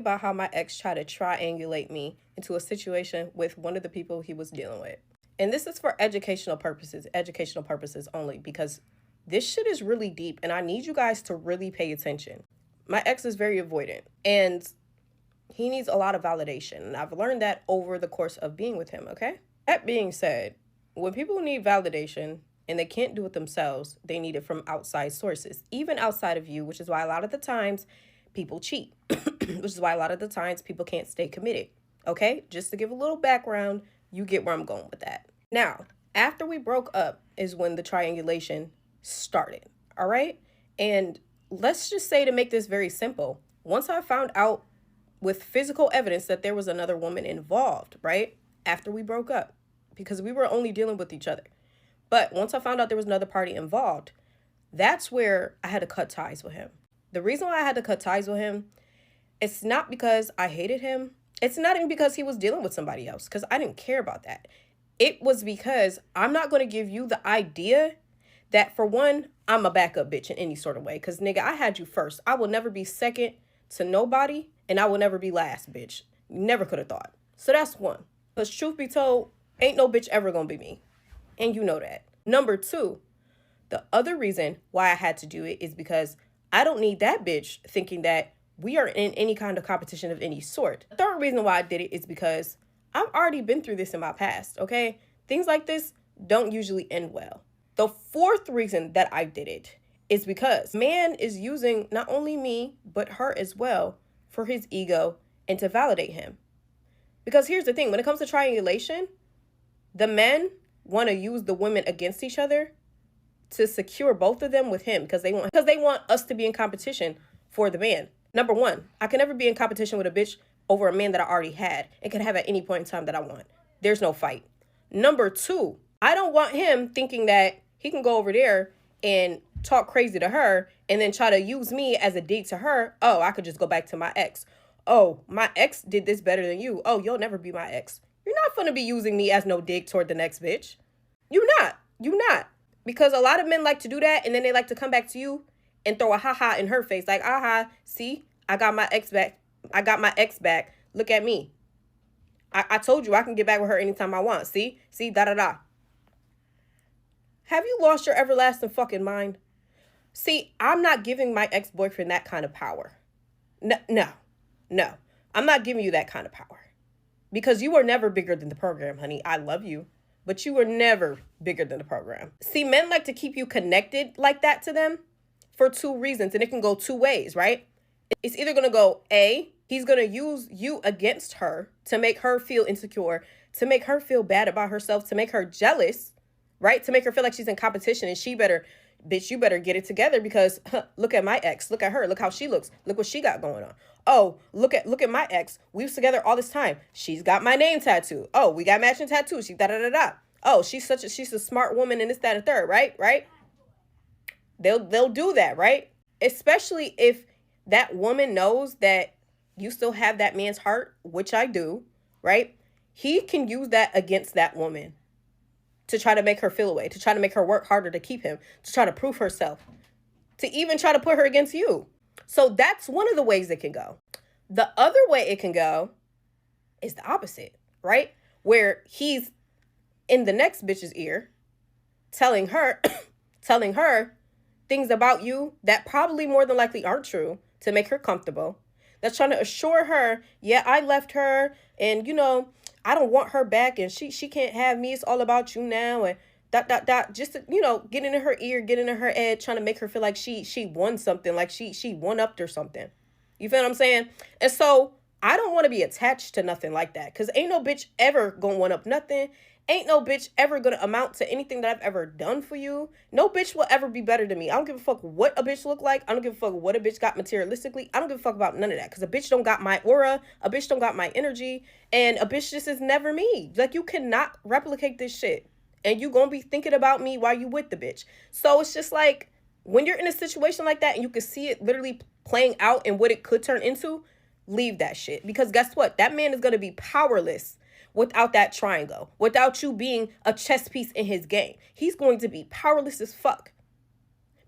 About how my ex tried to triangulate me into a situation with one of the people he was dealing with. And this is for educational purposes only, because this shit is really deep and I need you guys to really pay attention. My ex is very avoidant and he needs a lot of validation. And I've learned that over the course of being with him, okay? That being said, when people need validation and they can't do it themselves, they need it from outside sources, even outside of you, which is why a lot of the times people cheat, which is why a lot of the times people can't stay committed. Okay, just to give a little background, you get where I'm going with that. Now, after we broke up is when the triangulation started. All right, and let's just say, to make this very simple, once I found out with physical evidence that there was another woman involved, right, after we broke up, because we were only dealing with each other, but once I found out there was another party involved, that's where I had to cut ties with him. The reason why I had to cut ties with him, it's not because I hated him. It's not even because he was dealing with somebody else, because I didn't care about that. It was because I'm not going to give you the idea that, for one, I'm a backup bitch in any sort of way. Because, nigga, I had you first. I will never be second to nobody, and I will never be last, bitch. Never could have thought. So that's one. Because truth be told, ain't no bitch ever going to be me. And you know that. Number two, the other reason why I had to do it is because I don't need that bitch thinking that we are in any kind of competition of any sort. The third reason why I did it is because I've already been through this in my past, okay? Things like this don't usually end well. The fourth reason that I did it is because man is using not only me, but her as well for his ego and to validate him. Because here's the thing, when it comes to triangulation, the men want to use the women against each other to secure both of them with him, because they want us to be in competition for the man. Number one, I can never be in competition with a bitch over a man that I already had and can have at any point in time that I want. There's no fight. Number two, I don't want him thinking that he can go over there and talk crazy to her and then try to use me as a dig to her. Oh, I could just go back to my ex. Oh, my ex did this better than you. Oh, you'll never be my ex. You're not going to be using me as no dig toward the next bitch. You're not. Because a lot of men like to do that, and then they like to come back to you and throw a ha-ha in her face. Like, aha, see, I got my ex back. Look at me. I told you I can get back with her anytime I want. See, da-da-da. Have you lost your everlasting fucking mind? See, I'm not giving my ex-boyfriend that kind of power. No. I'm not giving you that kind of power. Because you were never bigger than the program, honey. I love you. But you were never bigger than the program. See, men like to keep you connected like that to them for two reasons. And it can go two ways, right? It's either going to go, A, he's going to use you against her to make her feel insecure, to make her feel bad about herself, to make her jealous, right? To make her feel like she's in competition and you better get it together because look at my ex. Look at her. Look how she looks. Look what she got going on. Oh, look at my ex. We was together all this time. She's got my name tattooed. Oh, we got matching tattoos. She da-da-da-da. Oh, she's a smart woman and this, that, and third, right? They'll do that, right? Especially if that woman knows that you still have that man's heart, which I do, right? He can use that against that woman to try to make her feel away, to try to make her work harder to keep him, to try to prove herself, to even try to put her against you. So that's one of the ways it can go. The other way it can go is the opposite, right? Where he's in the next bitch's ear, telling her things about you that probably more than likely aren't true to make her comfortable. That's trying to assure her, yeah, I left her and, I don't want her back and she can't have me. It's all about you now. And ... just to, getting in her ear, getting in her head, trying to make her feel like she won something, like she one-upped or something. You feel what I'm saying? And so I don't want to be attached to nothing like that, because ain't no bitch ever gonna one-up nothing. Ain't no bitch ever gonna amount to anything that I've ever done for you. No bitch will ever be better than me. I don't give a fuck what a bitch look like. I don't give a fuck what a bitch got materialistically. I don't give a fuck about none of that, because a bitch don't got my aura. A bitch don't got my energy. And a bitch just is never me. Like, you cannot replicate this shit. And you gonna be thinking about me while you with the bitch. So it's just like, when you're in a situation like that and you can see it literally playing out and what it could turn into, leave that shit. Because guess what? That man is gonna be powerless without that triangle, without you being a chess piece in his game. He's going to be powerless as fuck,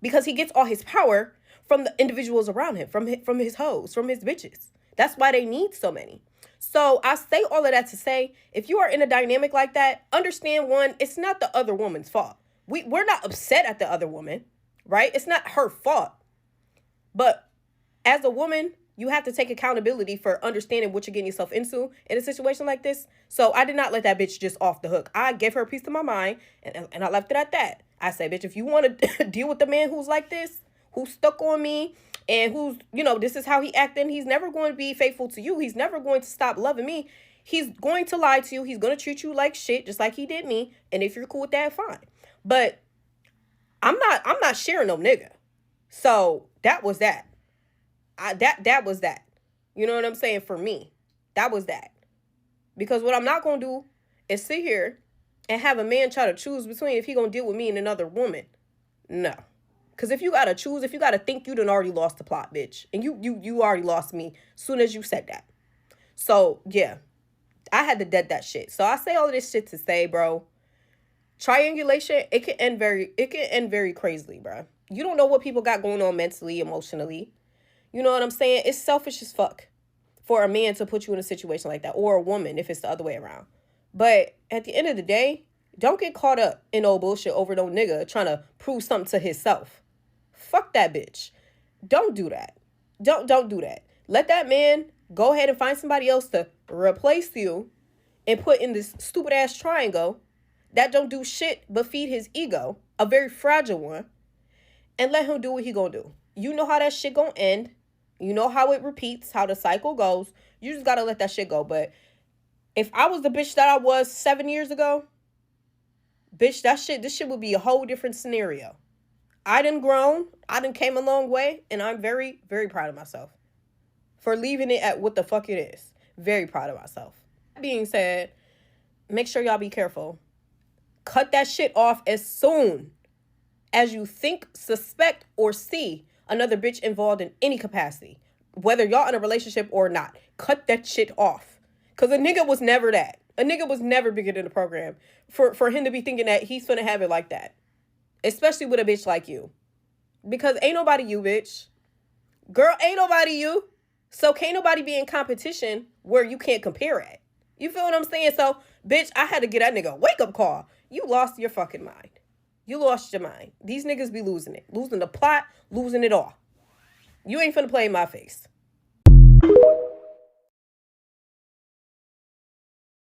because he gets all his power from the individuals around him, from his hoes, from his bitches. That's why they need so many. So I say all of that to say, if you are in a dynamic like that, understand one, it's not the other woman's fault. We're not upset at the other woman, right? It's not her fault. But as a woman, you have to take accountability for understanding what you're getting yourself into in a situation like this. So I did not let that bitch just off the hook. I gave her a piece of my mind, and I left it at that. I say, bitch, if you want to deal with the man who's like this, who's stuck on me, and who's, this is how he acting, he's never going to be faithful to you. He's never going to stop loving me. He's going to lie to you. He's going to treat you like shit, just like he did me. And if you're cool with that, fine. But I'm not sharing no nigga. So that was that. That was that. You know what I'm saying? For me, that was that. Because what I'm not going to do is sit here and have a man try to choose between if he going to deal with me and another woman. No. Because if you got to choose, if you got to think, you done already lost the plot, bitch. And you already lost me as soon as you said that. So, yeah. I had to dead that shit. So I say all of this shit to say, bro, triangulation, it can end very crazily, bro. You don't know what people got going on mentally, emotionally. You know what I'm saying? It's selfish as fuck for a man to put you in a situation like that, or a woman if it's the other way around. But at the end of the day, don't get caught up in no bullshit over no nigga trying to prove something to himself. Fuck that bitch. Don't do that. Don't do that. Let that man go ahead and find somebody else to replace you and put in this stupid ass triangle that don't do shit but feed his ego, a very fragile one, and let him do what he gonna do. You know how that shit gonna end. You know how it repeats, how the cycle goes. You just gotta let that shit go. But if I was the bitch that I was 7 years ago, bitch, this shit would be a whole different scenario. I done grown, I done came a long way, and I'm very, very proud of myself for leaving it at what the fuck it is. Very proud of myself. That being said, make sure y'all be careful. Cut that shit off as soon as you think, suspect, or see another bitch involved in any capacity, whether y'all in a relationship or not. Cut that shit off. Because a nigga was never that. A nigga was never bigger than the program for him to be thinking that he's gonna have it like that. Especially with a bitch like you. Because ain't nobody you, bitch. Girl, ain't nobody you. So can't nobody be in competition where you can't compare it. You feel what I'm saying? So, bitch, I had to get that nigga a wake-up call. You lost your fucking mind. You lost your mind. These niggas be losing it. Losing the plot, losing it all. You ain't finna play in my face.